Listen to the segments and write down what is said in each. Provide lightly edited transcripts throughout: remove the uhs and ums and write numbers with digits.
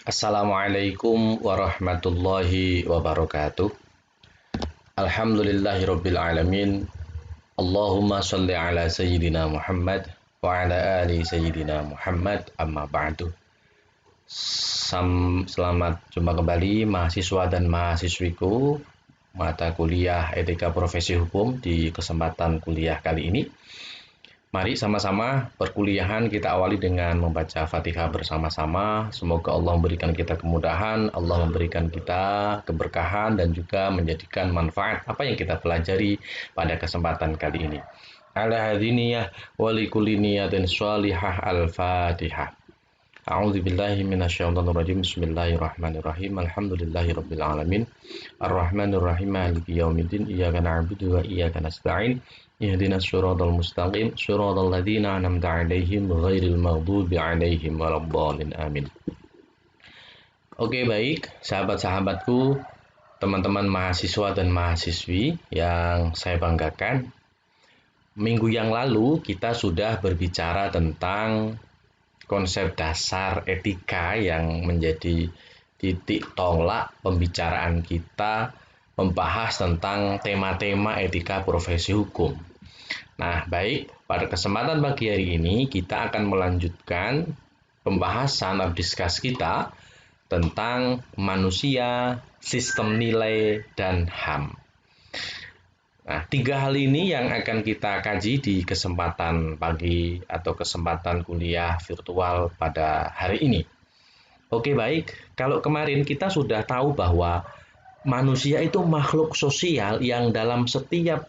Assalamualaikum warahmatullahi wabarakatuh. Alhamdulillahirabbil alamin. Allahumma shalli ala sayyidina Muhammad wa ala ali sayyidina Muhammad amma ba'du. Selamat jumpa kembali mahasiswa dan mahasiswiku mata kuliah Etika Profesi Hukum di kesempatan kuliah kali ini. Mari sama-sama perkuliahan kita awali dengan membaca Fatihah bersama-sama. Semoga Allah memberikan kita kemudahan, Allah memberikan kita keberkahan dan juga menjadikan manfaat apa yang kita pelajari pada kesempatan kali ini. Ala hadiniyah wa likulli niyatin shalihah al-Fatihah. A'udzubillahi minasyaitonirrajim. Bismillahirrahmanirrahim. Alhamdulillahirabbil alamin. Arrahmanirrahim. Maliki yaumiddin. Iyyaka na'budu wa iyyaka nasta'in. Ihdinas siratal mustaqim. Shiratal ladzina an'amta 'alaihim ghairil maghdubi 'alaihim waladdallin. Amin. Oke, baik, sahabat-sahabatku, teman-teman mahasiswa dan mahasiswi yang saya banggakan. Minggu yang lalu kita sudah berbicara tentang konsep dasar etika yang menjadi titik tolak pembicaraan kita membahas tentang tema-tema etika profesi hukum. Nah, baik, pada kesempatan pagi hari ini kita akan melanjutkan pembahasan atau diskus kita tentang manusia, sistem nilai, dan HAM. Nah, tiga hal ini yang akan kita kaji di kesempatan pagi atau kesempatan kuliah virtual pada hari ini. Oke, baik. Kalau kemarin kita sudah tahu bahwa manusia itu makhluk sosial yang dalam setiap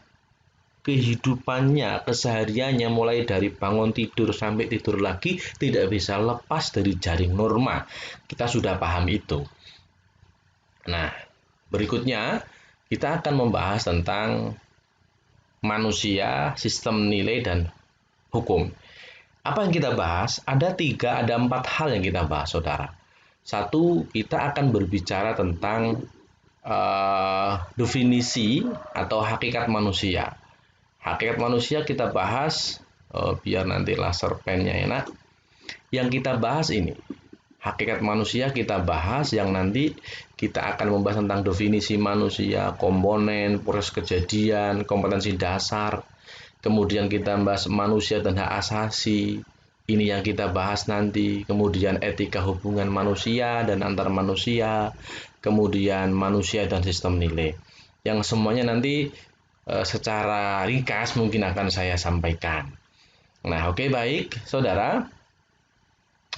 kehidupannya, kesehariannya, mulai dari bangun tidur sampai tidur lagi, tidak bisa lepas dari jaring norma. Kita sudah paham itu. Nah, berikutnya kita akan membahas tentang manusia, sistem nilai, dan hukum. Apa yang kita bahas? Ada empat hal yang kita bahas, saudara. Satu, kita akan berbicara tentang definisi atau hakikat manusia. Hakikat manusia kita bahas, biar nanti laser pennya enak. Yang kita bahas ini, hakikat manusia kita bahas, yang nanti kita akan membahas tentang definisi manusia, komponen, proses kejadian, kompetensi dasar. Kemudian kita bahas manusia dan hak asasi. Ini yang kita bahas nanti. Kemudian etika hubungan manusia dan antar manusia. Kemudian manusia dan sistem nilai. Yang semuanya nanti secara ringkas mungkin akan saya sampaikan. Nah, oke, baik, saudara.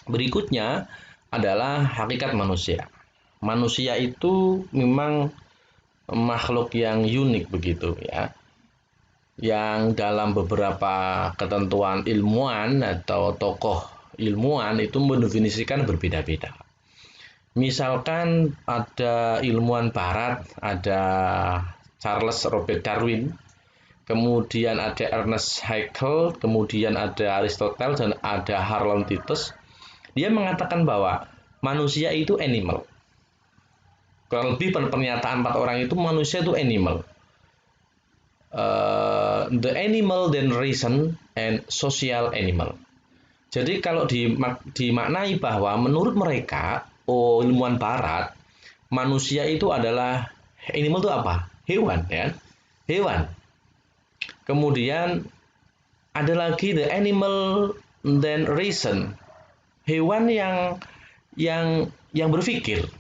Berikutnya adalah hakikat manusia. Manusia itu memang makhluk yang unik begitu ya. Yang dalam beberapa ketentuan ilmuwan atau tokoh ilmuwan itu mendefinisikan berbeda-beda. Misalkan ada ilmuwan barat, ada Charles Robert Darwin, kemudian ada Ernest Haeckel, kemudian ada Aristoteles, dan ada Harlan Titus. Dia mengatakan bahwa manusia itu animal. Kurang lebih pernyataan empat orang itu manusia itu animal. The animal then reason and social animal. Jadi kalau dimaknai bahwa menurut mereka, ilmuwan barat, manusia itu adalah animal itu apa? Hewan, ya. Hewan. Kemudian ada lagi the animal then reason. Hewan yang berpikir.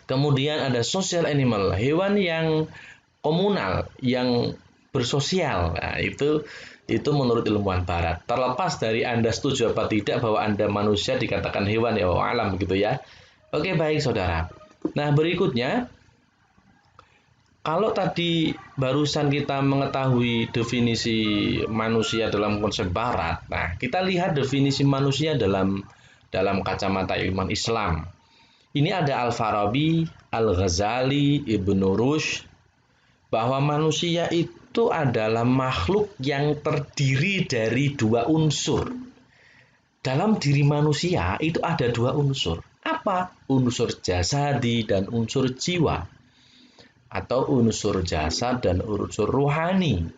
Kemudian ada social animal, hewan yang komunal, yang bersosial. Nah, itu menurut ilmuwan barat. Terlepas dari Anda setuju apa tidak bahwa Anda manusia dikatakan hewan, ya alam begitu ya. Oke, baik, saudara. Nah, berikutnya, kalau tadi barusan kita mengetahui definisi manusia dalam konsep barat, nah kita lihat definisi manusia dalam kacamata ilmuwan Islam. Ini ada Al-Farabi, Al-Ghazali, Ibnu Rushd, bahwa manusia itu adalah makhluk yang terdiri dari dua unsur. Dalam diri manusia itu ada dua unsur. Apa? Unsur jasadi dan unsur jiwa. Atau unsur jasad dan unsur ruhani.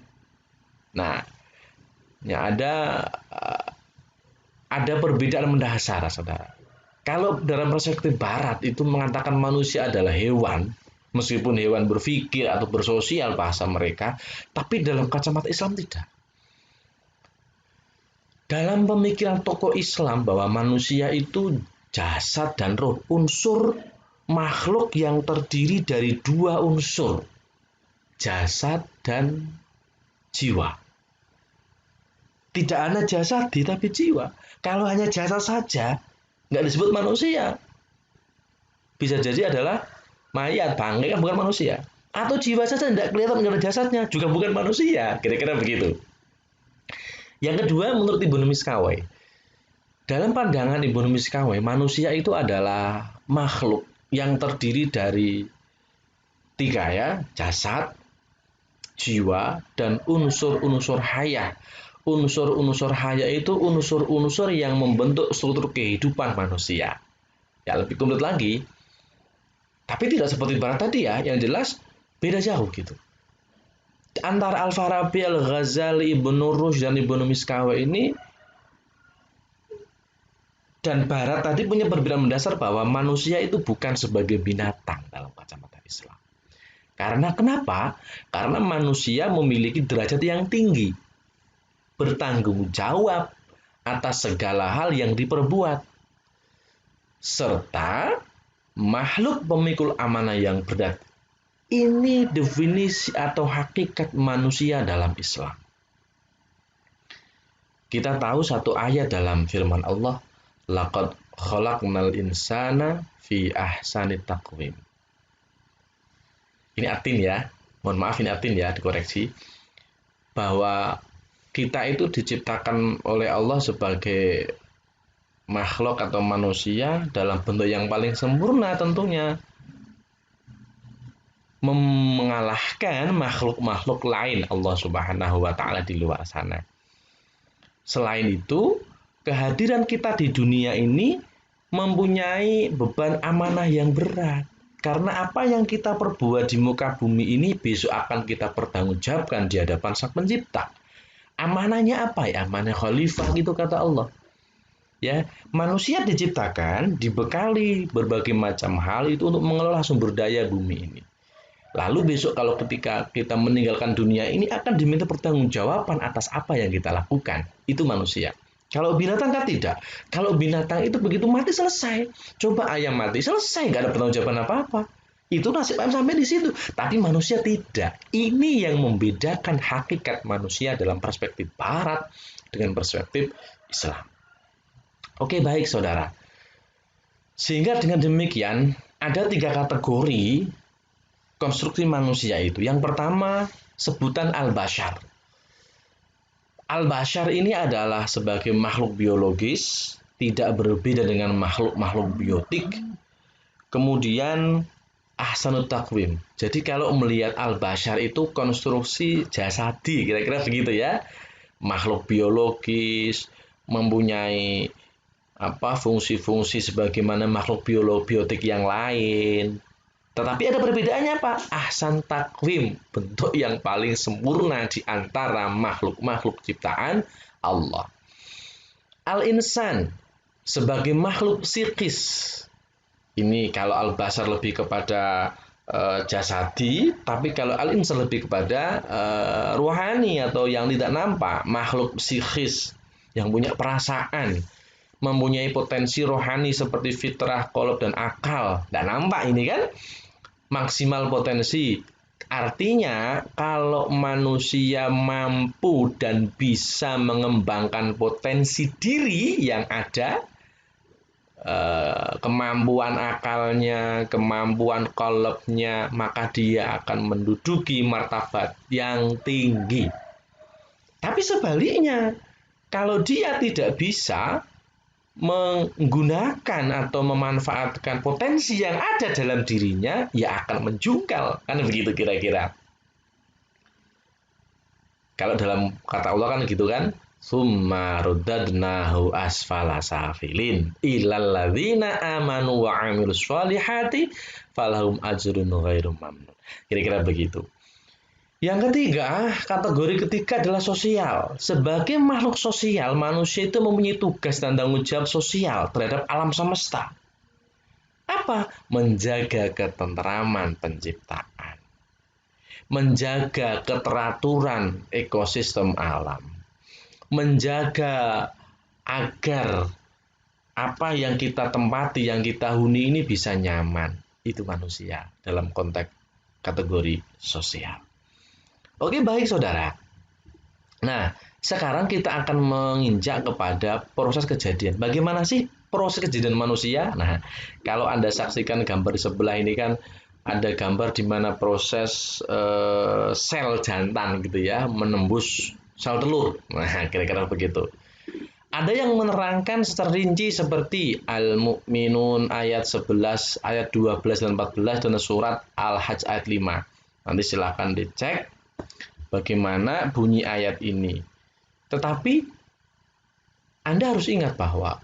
Nah, ada perbedaan mendasar, saudara. Kalau dalam perspektif barat itu mengatakan manusia adalah hewan, meskipun hewan berpikir atau bersosial bahasa mereka, tapi dalam kacamata Islam tidak. Dalam pemikiran tokoh Islam bahwa manusia itu jasad dan roh, unsur makhluk yang terdiri dari dua unsur, jasad dan jiwa. Tidak hanya jasadi tapi jiwa. Kalau hanya jasad saja, nggak disebut manusia. Bisa jadi adalah mayat, bangkai kan bukan manusia. Atau jiwa saja tidak kelihatan nggak ada jasadnya, juga bukan manusia. Kira-kira begitu. Yang kedua, menurut Ibnu Miskawai, dalam pandangan Ibnu Miskawai, manusia itu adalah makhluk yang terdiri dari tiga ya, jasad, jiwa, dan unsur-unsur haya. Unsur-unsur haya itu unsur-unsur yang membentuk struktur kehidupan manusia. Ya lebih komplit lagi, tapi tidak seperti barat tadi ya, yang jelas beda jauh gitu. Antara Al-Farabi, Al-Ghazali, Ibnu Rushd, dan Ibnu Miskawai ini dan barat tadi punya perbedaan mendasar bahwa manusia itu bukan sebagai binatang dalam kacamata Islam. Karena kenapa? Karena manusia memiliki derajat yang tinggi, bertanggung jawab atas segala hal yang diperbuat, serta makhluk pemikul amanah yang berat. Ini definisi atau hakikat manusia dalam Islam. Kita tahu satu ayat dalam firman Allah, laqad khalaqnal insana fi ahsani taqwim. Ini atin ya, mohon maaf ini atin ya, dikoreksi. Bahwa kita itu diciptakan oleh Allah sebagai makhluk atau manusia dalam bentuk yang paling sempurna tentunya. Mengalahkan makhluk-makhluk lain Allah Subhanahu wa Ta'ala di luar sana. Selain itu, kehadiran kita di dunia ini mempunyai beban amanah yang berat. Karena apa yang kita perbuat di muka bumi ini besok akan kita pertanggungjawabkan di hadapan Sang Pencipta. Amanahnya apa ya? Amanah khalifah gitu kata Allah. Ya, manusia diciptakan dibekali berbagai macam hal itu untuk mengelola sumber daya bumi ini. Lalu besok kalau ketika kita meninggalkan dunia ini akan diminta pertanggungjawaban atas apa yang kita lakukan. Itu manusia. Kalau binatang kan tidak. Kalau binatang itu begitu mati selesai. Coba ayam mati selesai, nggak ada pertanggungjawaban apa-apa. Itu nasib ayam sampai di situ. Tapi manusia tidak. Ini yang membedakan hakikat manusia dalam perspektif barat dengan perspektif Islam. Oke, baik saudara. Sehingga dengan demikian ada 3 kategori konstruksi manusia itu. Yang pertama, sebutan al-bashar. Al-bashar ini adalah sebagai makhluk biologis, tidak berbeda dengan makhluk-makhluk biotik. Kemudian ahsanut taqwim. Jadi kalau melihat al-bashar itu konstruksi jasadi, kira-kira begitu ya. Makhluk biologis, mempunyai fungsi-fungsi sebagaimana makhluk biotik yang lain. Tetapi ada perbedaannya Pak. Ahsan takwim, bentuk yang paling sempurna di antara makhluk-makhluk ciptaan Allah. Al-insan sebagai makhluk psikis. Ini kalau al-bashar lebih kepada jasadi, tapi kalau al-insan lebih kepada ruhani atau yang tidak nampak, makhluk psikis yang punya perasaan, mempunyai potensi rohani seperti fitrah, qalb dan akal. Tidak nampak ini kan? Maksimal potensi. Artinya kalau manusia mampu dan bisa mengembangkan potensi diri yang ada, kemampuan akalnya, kemampuan qalbnya, maka dia akan menduduki martabat yang tinggi. Tapi sebaliknya, kalau dia tidak bisa menggunakan atau memanfaatkan potensi yang ada dalam dirinya, ya akan menjungkal. Kan begitu kira-kira. Kalau dalam kata Allah kan gitu kan, summa ruddadnahu asfala safilin illal ladzina amanu wa 'amilus sholihati falahum ajrun ghairu mamnun. Kira-kira begitu. Yang ketiga, kategori ketiga adalah sosial. Sebagai makhluk sosial, manusia itu mempunyai tugas dan tanggung jawab sosial terhadap alam semesta. Apa? Menjaga ketentraman penciptaan, menjaga keteraturan ekosistem alam, menjaga agar apa yang kita tempati, yang kita huni ini bisa nyaman. Itu manusia dalam konteks kategori sosial. Oke, baik saudara. Nah, sekarang kita akan menginjak kepada proses kejadian. Bagaimana sih proses kejadian manusia? Nah, kalau Anda saksikan gambar di sebelah ini kan ada gambar di mana proses sel jantan gitu ya menembus sel telur. Nah, kira-kira begitu. Ada yang menerangkan secara rinci seperti Al-Mu'minun ayat 11, ayat 12 dan 14 dan surat Al-Hajj ayat 5. Nanti silahkan dicek bagaimana bunyi ayat ini. Tetapi Anda harus ingat bahwa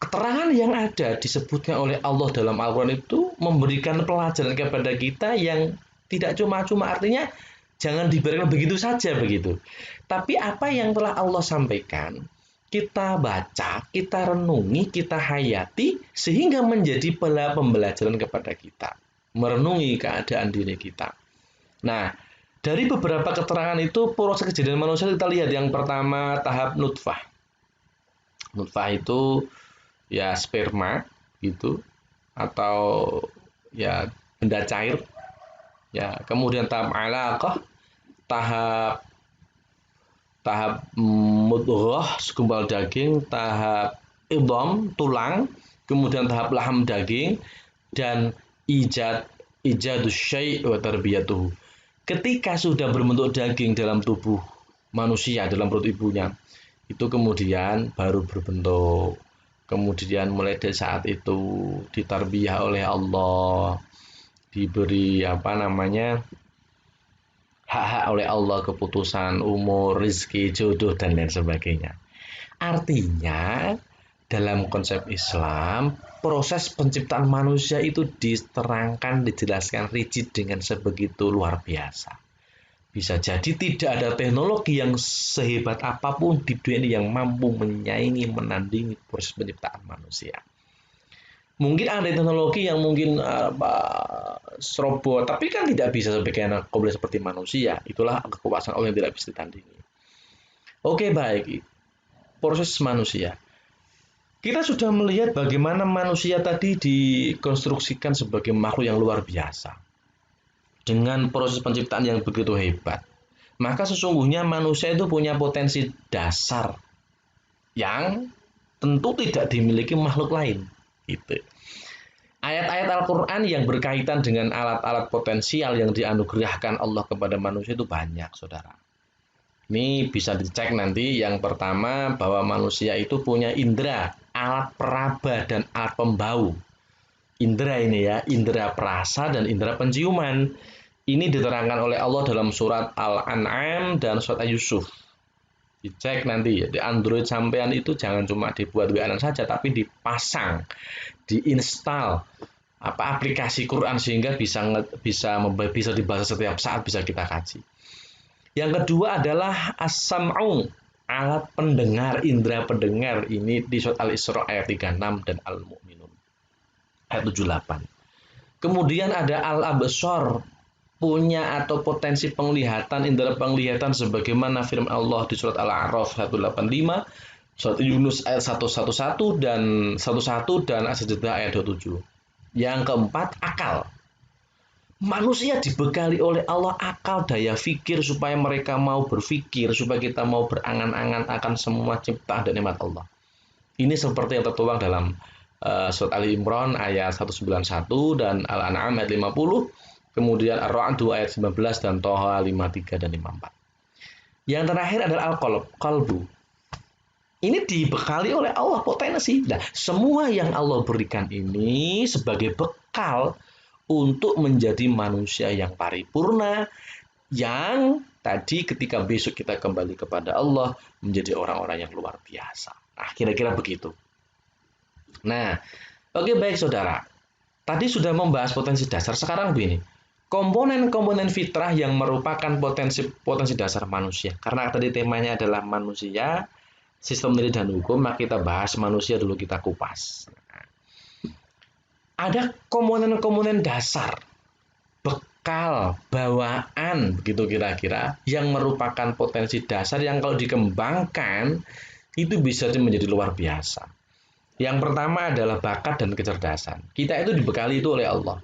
keterangan yang ada disebutkan oleh Allah dalam Al-Quran itu memberikan pelajaran kepada kita yang tidak cuma-cuma, artinya jangan dibiarkan begitu saja begitu. Tapi apa yang telah Allah sampaikan, kita baca, kita renungi, kita hayati sehingga menjadi pembelajaran kepada kita. Merenungi keadaan diri kita. Nah, dari beberapa keterangan itu proses kejadian manusia kita lihat yang pertama tahap nutfah. Nutfah itu ya sperma gitu atau ya benda cair. Ya, kemudian tahap alaqah, tahap tahap mudghah segumpal daging, tahap idham tulang, kemudian tahap laham daging dan ijadus syai' wa tarbiyatuhu. Ketika sudah berbentuk daging dalam tubuh manusia dalam perut ibunya, itu kemudian baru berbentuk. Kemudian mulai dari saat itu ditarbiyah oleh Allah, diberi apa namanya hak-hak oleh Allah, keputusan umur, rizki, jodoh dan lain sebagainya. Artinya dalam konsep Islam proses penciptaan manusia itu diterangkan, dijelaskan rigid dengan sebegitu luar biasa. Bisa jadi tidak ada teknologi yang sehebat apapun di dunia ini yang mampu menyaingi, menandingi proses penciptaan manusia. Mungkin ada teknologi yang mungkin robot, tapi kan tidak bisa sebagaimana kompleks seperti manusia. Itulah kekuasaan Allah yang tidak bisa ditandingi. Oke, baik. Proses manusia. Kita sudah melihat bagaimana manusia tadi dikonstruksikan sebagai makhluk yang luar biasa. Dengan proses penciptaan yang begitu hebat. Maka sesungguhnya manusia itu punya potensi dasar yang tentu tidak dimiliki makhluk lain. Gitu. Ayat-ayat Al-Quran yang berkaitan dengan alat-alat potensial yang dianugerahkan Allah kepada manusia itu banyak, saudara. Ini bisa dicek nanti. Yang pertama, bahwa manusia itu punya indera, alat peraba dan alat pembau. Indera ini ya, indera perasa dan indera penciuman. Ini diterangkan oleh Allah dalam surat Al-An'am dan surat Yusuf. Dicek nanti ya, di Android sampean itu jangan cuma dibuat WA saja, tapi dipasang, diinstal aplikasi Quran sehingga bisa dibaca setiap saat, bisa kita kaji. Yang kedua adalah as-sam'u, alat pendengar, indera pendengar. Ini di surat Al-Isra ayat 36 dan Al-Mu'minun ayat 78. Kemudian ada al-absar, punya atau potensi penglihatan, indera penglihatan sebagaimana firman Allah di surat Al-A'raf 185, surat Yunus ayat 111 dan 11 dan As-Sajdah ayat 27. Yang keempat, akal. Manusia dibekali oleh Allah akal, daya fikir supaya mereka mau berpikir, supaya kita mau berangan-angan akan semua ciptaan dan nikmat Allah. Ini seperti yang tertuang dalam surat Ali Imran ayat 191 dan Al-An'am ayat 50, kemudian Ar-Ra'd ayat 19 dan Thaha 53 dan 54. Yang terakhir adalah al-qalbu. Ini dibekali oleh Allah potensi. Nah, semua yang Allah berikan ini sebagai bekal untuk menjadi manusia yang paripurna, yang tadi ketika besok kita kembali kepada Allah menjadi orang-orang yang luar biasa. Nah, kira-kira begitu. Nah, oke baik saudara. Tadi sudah membahas potensi dasar, sekarang begini. komponen-komponen fitrah yang merupakan potensi dasar manusia. Karena tadi temanya adalah manusia, sistem nilai dan hukum, maka kita bahas manusia dulu, kita kupas. Ada komponen-komponen dasar, bekal, bawaan, begitu kira-kira, yang merupakan potensi dasar yang kalau dikembangkan, itu bisa menjadi luar biasa. Yang pertama adalah bakat dan kecerdasan. Kita itu dibekali itu oleh Allah,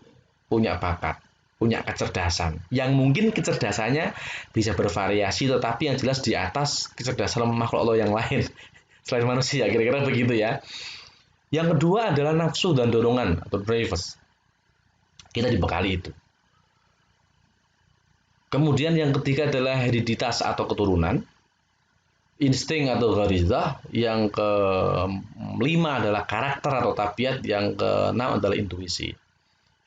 punya bakat, punya kecerdasan, yang mungkin kecerdasannya bisa bervariasi, tetapi yang jelas di atas kecerdasan makhluk Allah yang lain, selain manusia, kira-kira begitu ya. Yang kedua adalah nafsu dan dorongan atau drives. Kita dibekali itu. Kemudian yang ketiga adalah hereditas atau keturunan, insting atau gharizah. Yang kelima adalah karakter atau tabiat. Yang keenam adalah intuisi.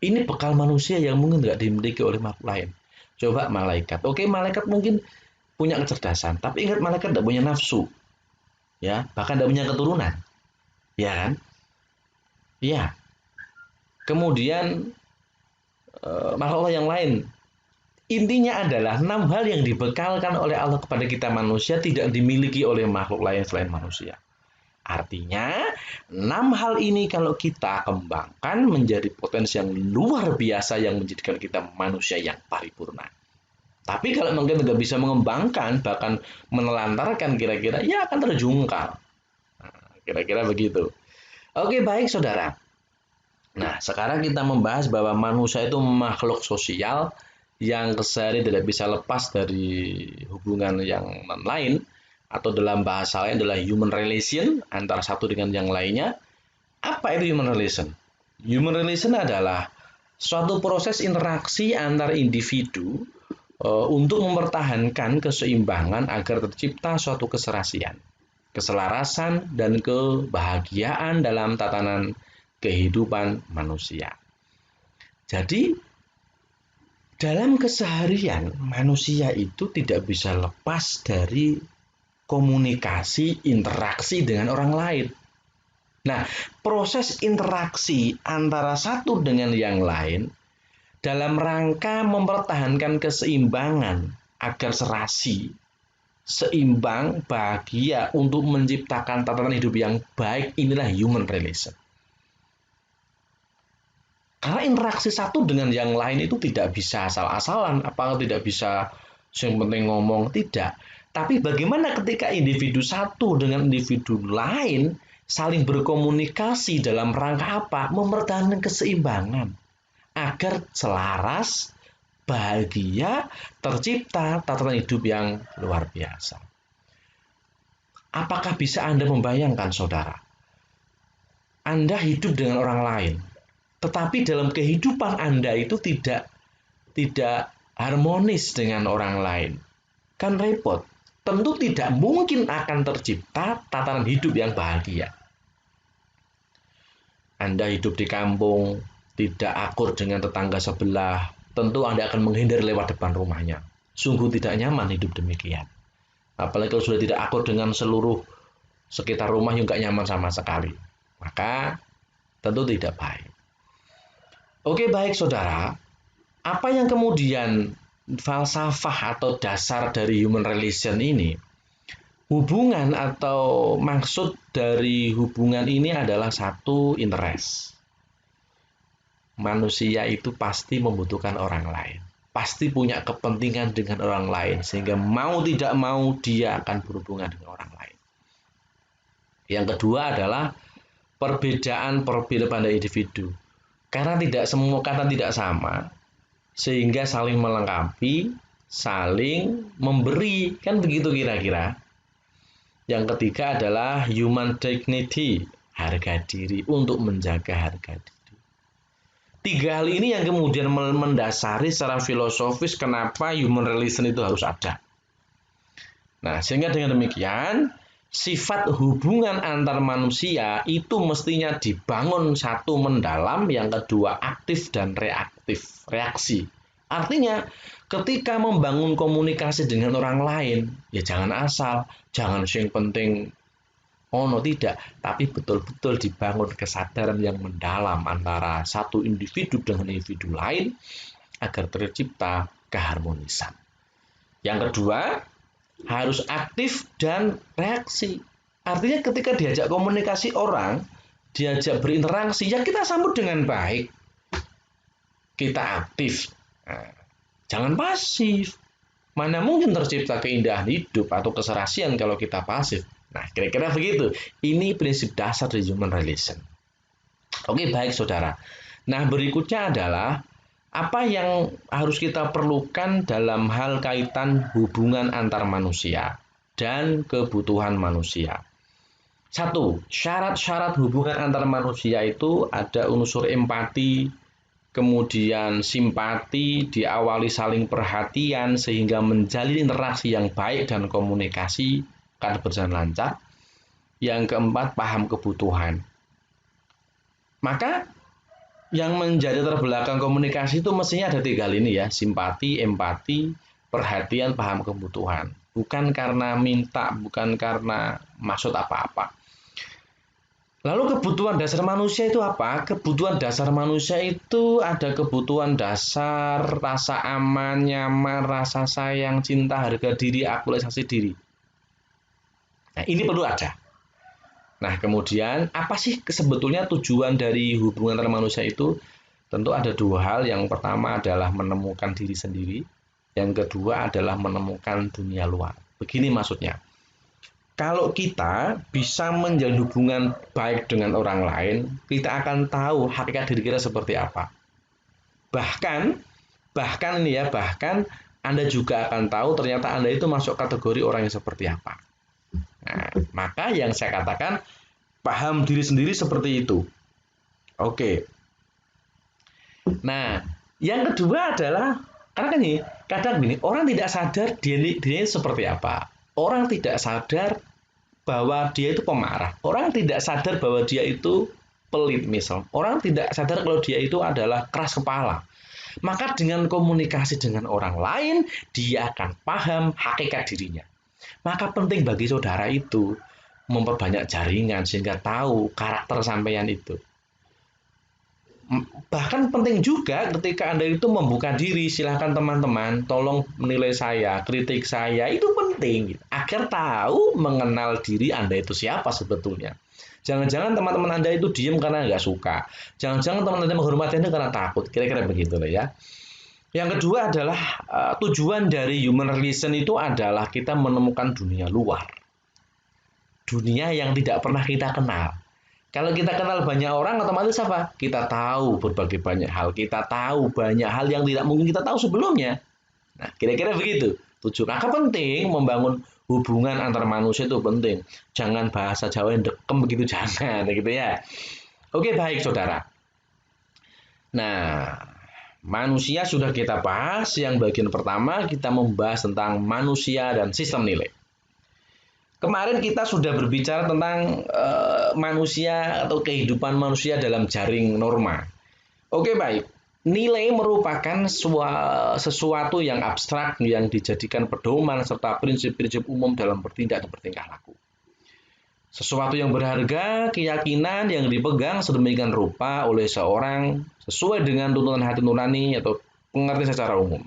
Ini bekal manusia yang mungkin nggak dimiliki oleh makhluk lain. Coba malaikat. Oke, malaikat mungkin punya kecerdasan, tapi ingat malaikat tidak punya nafsu, ya, bahkan tidak punya keturunan, ya kan? Ya. Kemudian makhluk Allah yang lain. Intinya adalah 6 hal yang dibekalkan oleh Allah kepada kita manusia tidak dimiliki oleh makhluk lain selain manusia. Artinya 6 hal ini kalau kita kembangkan menjadi potensi yang luar biasa yang menjadikan kita manusia yang paripurna. Tapi kalau mungkin tidak bisa mengembangkan, bahkan menelantarkan, kira-kira ya akan terjungkal. Kira-kira begitu. Oke, baik saudara. Nah, sekarang kita membahas bahwa manusia itu makhluk sosial yang kesehari tidak bisa lepas dari hubungan yang lain, atau dalam bahasa lain adalah human relation antara satu dengan yang lainnya. Apa itu human relation? Human relation adalah suatu proses interaksi antar individu untuk mempertahankan keseimbangan agar tercipta suatu keserasian, keselarasan, dan kebahagiaan dalam tatanan kehidupan manusia. Jadi, dalam keseharian, manusia itu tidak bisa lepas dari komunikasi, interaksi dengan orang lain. Nah, proses interaksi antara satu dengan yang lain dalam rangka mempertahankan keseimbangan agar serasi, seimbang, bahagia untuk menciptakan tatanan hidup yang baik, inilah human relation. Karena interaksi satu dengan yang lain itu tidak bisa asal-asalan, apakah tidak bisa yang penting ngomong, tidak. Tapi bagaimana ketika individu satu dengan individu lain saling berkomunikasi dalam rangka apa? Mempertahankan keseimbangan agar selaras, bahagia, tercipta tatanan hidup yang luar biasa. Apakah bisa Anda membayangkan, saudara? Anda hidup dengan orang lain, tetapi dalam kehidupan Anda itu tidak harmonis dengan orang lain. Kan repot. Tentu tidak mungkin akan tercipta tatanan hidup yang bahagia. Anda hidup di kampung, tidak akur dengan tetangga sebelah, tentu Anda akan menghindar lewat depan rumahnya. Sungguh tidak nyaman hidup demikian. Apalagi kalau sudah tidak akur dengan seluruh sekitar rumah, juga nyaman sama sekali. Maka tentu tidak baik. Oke, baik saudara, apa yang kemudian falsafah atau dasar dari human relation ini? Hubungan atau maksud dari hubungan ini adalah satu, interest. Manusia itu pasti membutuhkan orang lain, pasti punya kepentingan dengan orang lain, sehingga mau tidak mau dia akan berhubungan dengan orang lain. Yang kedua adalah perbedaan pada individu. Karena tidak sama, sehingga saling melengkapi, saling memberi, kan begitu kira-kira. Yang ketiga adalah human dignity, harga diri, untuk menjaga harga diri. 3 hal ini yang kemudian mendasari secara filosofis kenapa human relation itu harus ada. Nah, sehingga dengan demikian sifat hubungan antar manusia itu mestinya dibangun, satu mendalam, yang kedua aktif dan reaksi. Artinya ketika membangun komunikasi dengan orang lain, ya jangan asal, jangan yang penting tidak, tapi betul-betul dibangun kesadaran yang mendalam antara satu individu dengan individu lain, agar tercipta keharmonisan. Yang kedua, harus aktif dan reaksi. Artinya ketika diajak komunikasi orang, diajak berinteraksi, ya kita sambut dengan baik. Kita aktif. Nah, jangan pasif. Mana mungkin tercipta keindahan hidup atau keserasian kalau kita pasif. Nah, kira-kira begitu. Ini prinsip dasar dari human relation. Oke, baik saudara. Nah, berikutnya adalah apa yang harus kita perlukan dalam hal kaitan hubungan antar manusia dan kebutuhan manusia. Satu, syarat-syarat hubungan antar manusia itu ada unsur empati, kemudian simpati, diawali saling perhatian sehingga menjalin interaksi yang baik dan komunikasi akan berjalan lancar. Yang keempat, paham kebutuhan. Maka yang menjadi terbelakang komunikasi itu mestinya ada tiga ini ya, simpati, empati, perhatian, paham kebutuhan. Bukan karena minta, bukan karena maksud apa-apa. Lalu kebutuhan dasar manusia itu apa? Kebutuhan dasar manusia itu ada kebutuhan dasar, rasa aman, nyaman, rasa sayang, cinta, harga diri, aktualisasi diri. Nah, ini perlu ada. Nah, kemudian apa sih sebetulnya tujuan dari hubungan antar manusia itu? Tentu ada dua hal. Yang pertama adalah menemukan diri sendiri. Yang kedua adalah menemukan dunia luar. Begini maksudnya. Kalau kita bisa menjalin hubungan baik dengan orang lain, kita akan tahu hakikat diri kita seperti apa. Bahkan Anda juga akan tahu ternyata Anda itu masuk kategori orang yang seperti apa. Nah, maka yang saya katakan paham diri sendiri seperti itu. Oke. Nah, yang kedua adalah karena kan ini kadang gini, orang tidak sadar dirinya seperti apa. Orang tidak sadar bahwa dia itu pemarah. Orang tidak sadar bahwa dia itu pelit misal. Orang tidak sadar kalau dia itu adalah keras kepala. Maka dengan komunikasi dengan orang lain, dia akan paham hakikat dirinya. Maka penting bagi saudara itu memperbanyak jaringan sehingga tahu karakter sampean itu. Bahkan penting juga ketika Anda itu membuka diri, silahkan teman-teman tolong menilai saya, kritik saya, itu penting agar tahu mengenal diri Anda itu siapa sebetulnya. Jangan-jangan teman-teman Anda itu diam karena nggak suka. Jangan-jangan teman Anda menghormati Anda karena takut. Kira-kira begitu loh ya. Yang kedua adalah tujuan dari human relation itu adalah kita menemukan dunia luar. Dunia yang tidak pernah kita kenal. Kalau kita kenal banyak orang, otomatis apa? Kita tahu berbagai banyak hal. Kita tahu banyak hal yang tidak mungkin kita tahu sebelumnya. Nah, kira-kira begitu. Tujuan. Maka penting membangun hubungan antar manusia itu penting. Jangan bahasa Jawa yang dekem begitu, jangan. Gitu ya. Oke, baik saudara. Nah, manusia sudah kita bahas. Yang bagian pertama kita membahas tentang manusia dan sistem nilai. Kemarin kita sudah berbicara tentang manusia atau kehidupan manusia dalam jaring norma. Oke, baik. Nilai merupakan sesuatu yang abstrak yang dijadikan pedoman serta prinsip-prinsip umum dalam bertindak dan bertingkah laku. Sesuatu yang berharga, keyakinan yang dipegang sedemikian rupa oleh seorang sesuai dengan tuntutan hati nurani atau pengertian secara umum.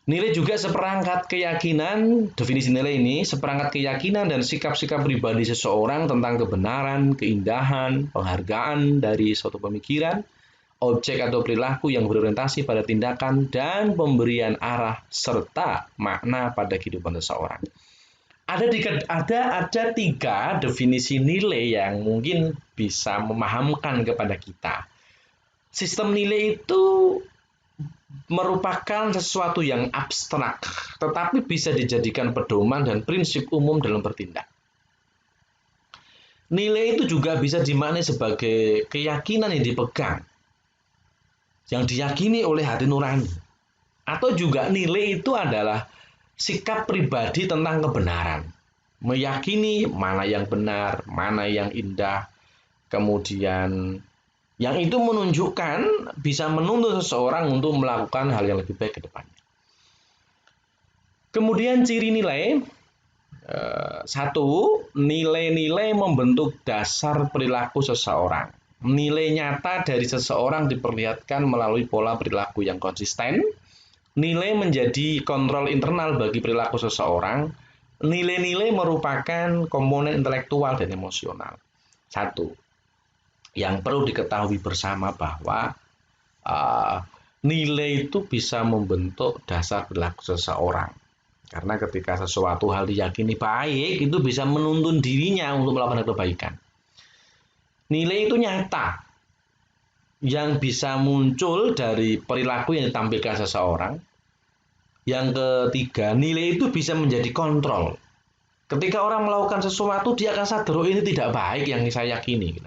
Nilai juga seperangkat keyakinan, definisi nilai ini, seperangkat keyakinan dan sikap-sikap pribadi seseorang tentang kebenaran, keindahan, penghargaan dari suatu pemikiran, objek atau perilaku yang berorientasi pada tindakan dan pemberian arah serta makna pada kehidupan seseorang. Ada tiga definisi nilai yang mungkin bisa memahamkan kepada kita. Sistem nilai itu merupakan sesuatu yang abstrak, tetapi bisa dijadikan pedoman dan prinsip umum dalam bertindak. Nilai itu juga bisa dimaknai sebagai keyakinan yang dipegang, yang diyakini oleh hati nurani. Atau juga nilai itu adalah sikap pribadi tentang kebenaran. Meyakini mana yang benar, mana yang indah, kemudian yang itu menunjukkan bisa menuntut seseorang untuk melakukan hal yang lebih baik ke depannya. Kemudian ciri nilai, satu, nilai-nilai membentuk dasar perilaku seseorang. Nilai nyata dari seseorang diperlihatkan melalui pola perilaku yang konsisten. Nilai menjadi kontrol internal bagi perilaku seseorang. Nilai-nilai merupakan komponen intelektual dan emosional. Satu, yang perlu diketahui bersama bahwa uh, nilai itu bisa membentuk dasar perilaku seseorang. Karena ketika sesuatu hal diyakini baik, itu bisa menuntun dirinya untuk melakukan kebaikan. Nilai itu nyata, yang bisa muncul dari perilaku yang ditampilkan seseorang. Yang ketiga, nilai itu bisa menjadi kontrol. Ketika orang melakukan sesuatu, dia akan sadar, oh ini tidak baik yang saya yakini.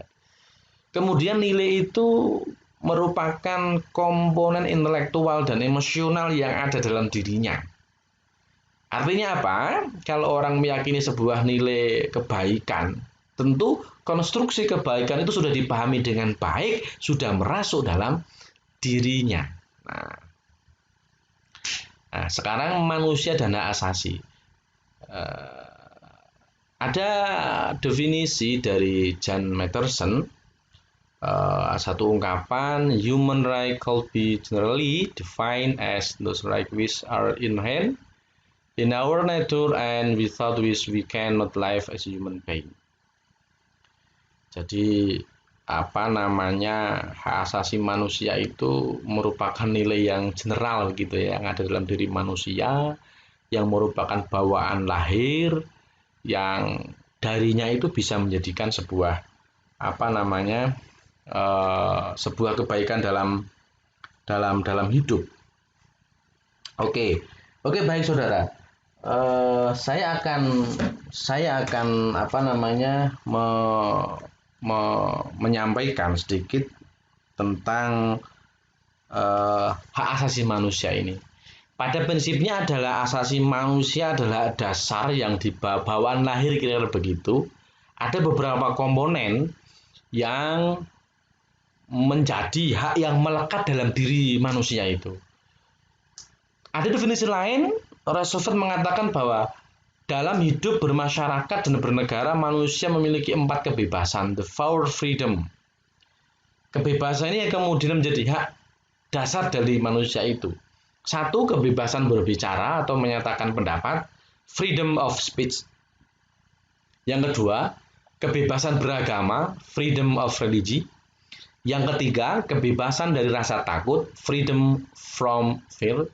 Kemudian nilai itu merupakan komponen intelektual dan emosional yang ada dalam dirinya. Artinya apa? Kalau orang meyakini sebuah nilai kebaikan, tentu konstruksi kebaikan itu sudah dipahami dengan baik, sudah merasuk dalam dirinya. Nah, sekarang manusia dan hak asasi. Ada definisi dari John Matterson, satu ungkapan, human right could be generally defined as those rights which are inherent in our nature and without which we cannot live as human being. Jadi apa namanya, hak asasi manusia itu merupakan nilai yang general gitu ya, yang ada dalam diri manusia, yang merupakan bawaan lahir, yang darinya itu bisa menjadikan sebuah apa namanya, sebuah kebaikan dalam hidup. Oke, baik saudara. Saya akan apa namanya menyampaikan sedikit tentang hak asasi manusia ini. Pada prinsipnya adalah asasi manusia adalah dasar yang di bawaan lahir, kira-kira begitu. Ada beberapa komponen yang menjadi hak yang melekat dalam diri manusia itu. Ada definisi lain, Roosevelt mengatakan bahwa dalam hidup bermasyarakat dan bernegara, manusia memiliki 4 kebebasan, the four freedom. Kebebasan ini yang kemudian menjadi hak dasar dari manusia itu. Satu, kebebasan berbicara atau menyatakan pendapat, freedom of speech. Yang kedua, kebebasan beragama, freedom of religion. Yang ketiga, kebebasan dari rasa takut, freedom from fear.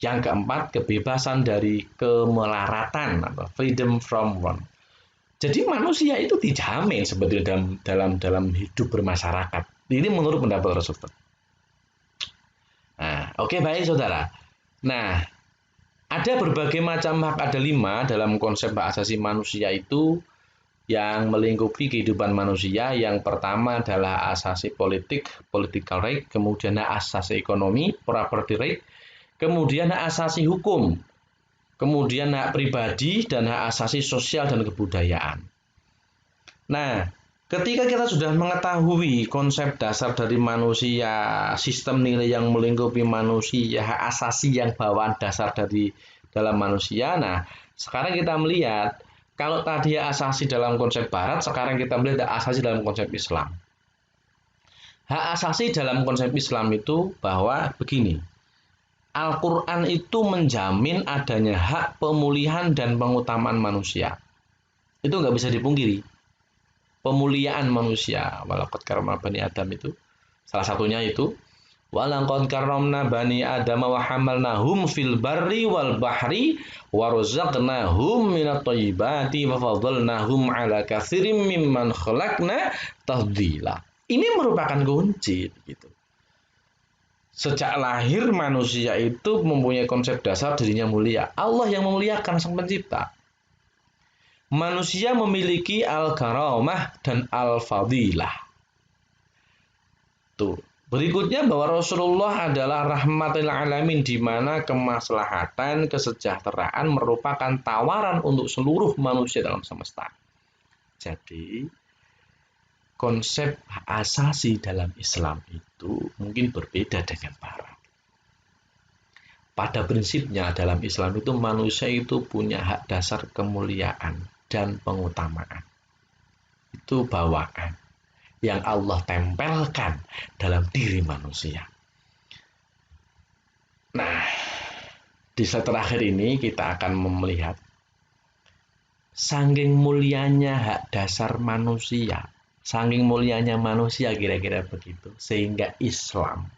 Yang keempat, kebebasan dari kemelaratan atau freedom from wrong. Jadi manusia itu dijamin sebetulnya dalam hidup bermasyarakat. Ini menurut pendapat Roosevelt. Nah, oke, baik saudara. Nah, ada berbagai macam hak, ada 5 dalam konsep hak asasi manusia itu yang melingkupi kehidupan manusia. Yang pertama adalah asasi politik, political right, kemudian hak asasi ekonomi, property right, kemudian hak asasi hukum, kemudian hak pribadi, dan hak asasi sosial dan kebudayaan. Nah, ketika kita sudah mengetahui konsep dasar dari manusia, sistem nilai yang melingkupi manusia, hak asasi yang bawaan dasar dari dalam manusia, nah sekarang kita melihat, kalau tadi hak asasi dalam konsep barat, sekarang kita melihat hak asasi dalam konsep Islam. Hak asasi dalam konsep Islam itu bahwa begini, Al-Quran itu menjamin adanya hak pemulihan dan pengutamaan manusia. Itu nggak bisa dipungkiri. Pemuliaan manusia. Walaqad karramna bani Adam itu. Salah satunya itu. Walaqad karramna bani Adam wa hamalnahum fil barri wal bahri wa razaqnahum minat thayyibati wa fadhalnahum ala katsirin mimman khalaqna tafdila. Ini merupakan kunci gitu. Sejak lahir manusia itu mempunyai konsep dasar dirinya mulia. Allah yang memuliakan, sang pencipta. Manusia memiliki al-karamah dan al-fadilah. Tuh. Berikutnya bahwa Rasulullah adalah rahmatil alamin, di mana kemaslahatan, kesejahteraan merupakan tawaran untuk seluruh manusia dalam semesta. Jadi konsep asasi dalam Islam itu mungkin berbeda dengan barat. Pada prinsipnya dalam Islam itu manusia itu punya hak dasar kemuliaan dan pengutamaan. Itu bawaan. yang Allah tempelkan dalam diri manusia. Nah, di slide terakhir ini kita akan melihat saking mulianya hak dasar manusia, saking mulianya manusia kira-kira begitu, sehingga Islam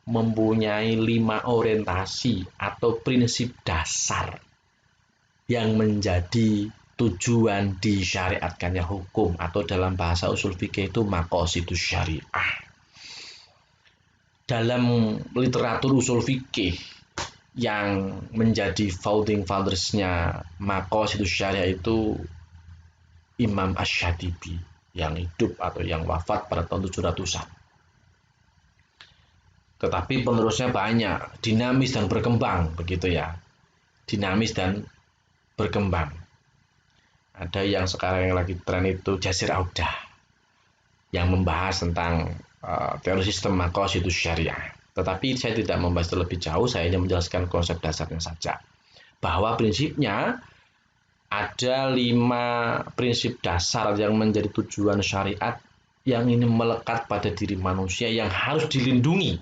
mempunyai 5 orientasi atau prinsip dasar yang menjadi tujuan disyariatkannya hukum, atau dalam bahasa usul fikih itu maqasidus syariah. Dalam literatur usul fikih yang menjadi founding fathers-nya maqasidus syariah itu Imam Asy-Syatibi yang hidup atau yang wafat pada tahun 700-an. Tetapi penerusnya banyak, dinamis dan berkembang begitu ya. Dinamis dan berkembang. Ada yang sekarang yang lagi tren itu Jasir Audah yang membahas tentang teori sistem maqasidus syariah. Tetapi saya tidak membahas terlebih jauh, saya hanya menjelaskan konsep dasarnya saja. Bahwa prinsipnya ada 5 prinsip dasar yang menjadi tujuan syariat yang ini melekat pada diri manusia yang harus dilindungi.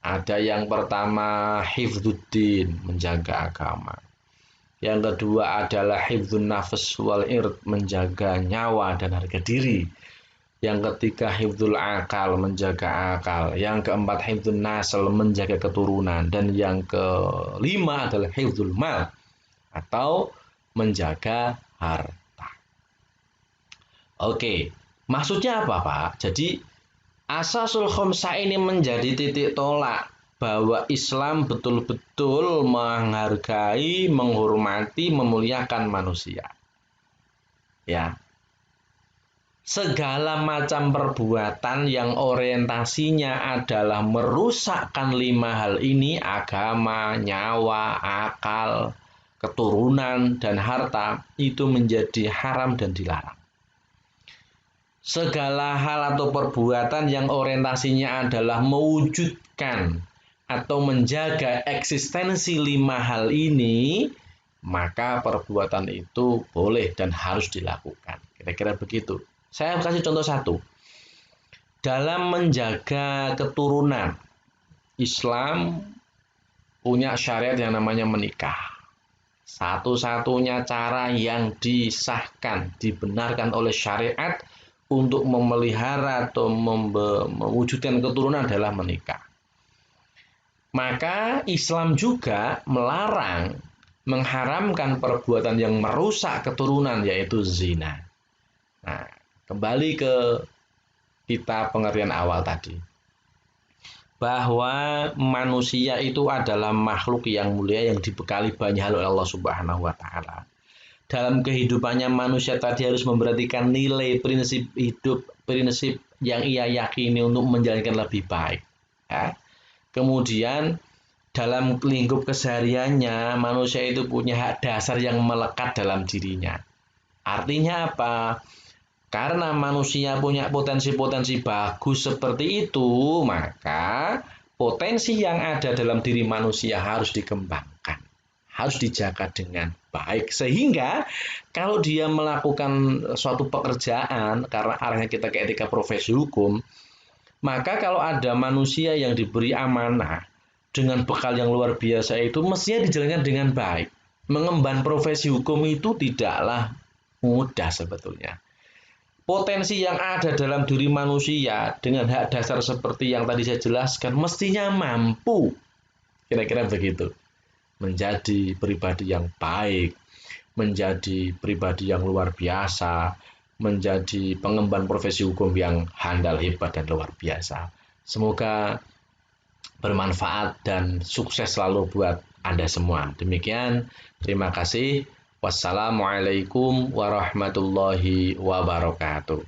Ada yang pertama hifdzuddin, menjaga agama. Yang kedua adalah hifdzun nafs wal ird, menjaga nyawa dan harga diri. Yang ketiga hifdzul akal, menjaga akal. Yang keempat hifdzun nasl, menjaga keturunan. Dan yang kelima adalah hifdzul mal, atau menjaga harta. Oke, maksudnya apa Pak? Jadi asasul khamsah ini menjadi titik tolak bahwa Islam betul-betul menghargai, menghormati, memuliakan manusia. Ya. Segala macam perbuatan yang orientasinya adalah merusakkan 5 hal ini, agama, nyawa, akal, keturunan, dan harta, itu menjadi haram dan dilarang. Segala hal atau perbuatan yang orientasinya adalah mewujudkan atau menjaga eksistensi 5 hal ini, maka perbuatan itu boleh dan harus dilakukan. Kira-kira begitu. Saya kasih contoh satu. Dalam menjaga keturunan, Islam punya syariat yang namanya menikah. Satu-satunya cara yang disahkan, dibenarkan oleh syariat untuk memelihara atau mewujudkan keturunan adalah menikah. Maka Islam juga melarang, mengharamkan perbuatan yang merusak keturunan, yaitu zina. Nah, kembali ke kita pengertian awal tadi, bahwa manusia itu adalah makhluk yang mulia yang dibekali banyak hal oleh Allah Subhanahu wa Ta'ala. Dalam kehidupannya manusia tadi harus memperhatikan nilai prinsip hidup, prinsip yang ia yakini untuk menjalankan lebih baik. Ya. Kemudian dalam lingkup kesehariannya manusia itu punya hak dasar yang melekat dalam dirinya. Artinya apa? Karena manusia punya potensi-potensi bagus seperti itu, maka potensi yang ada dalam diri manusia harus dikembangkan, harus dijaga dengan baik. Sehingga kalau dia melakukan suatu pekerjaan, karena arahnya kita ke etika profesi hukum, maka kalau ada manusia yang diberi amanah dengan bekal yang luar biasa itu, mestinya dijalankan dengan baik. Mengemban profesi hukum itu tidaklah mudah sebetulnya. Potensi yang ada dalam diri manusia dengan hak dasar seperti yang tadi saya jelaskan mestinya mampu, kira-kira begitu, menjadi pribadi yang baik, menjadi pribadi yang luar biasa, menjadi pengemban profesi hukum yang handal, hebat, dan luar biasa. Semoga bermanfaat dan sukses selalu buat Anda semua. Demikian, terima kasih. Wassalamualaikum warahmatullahi wabarakatuh.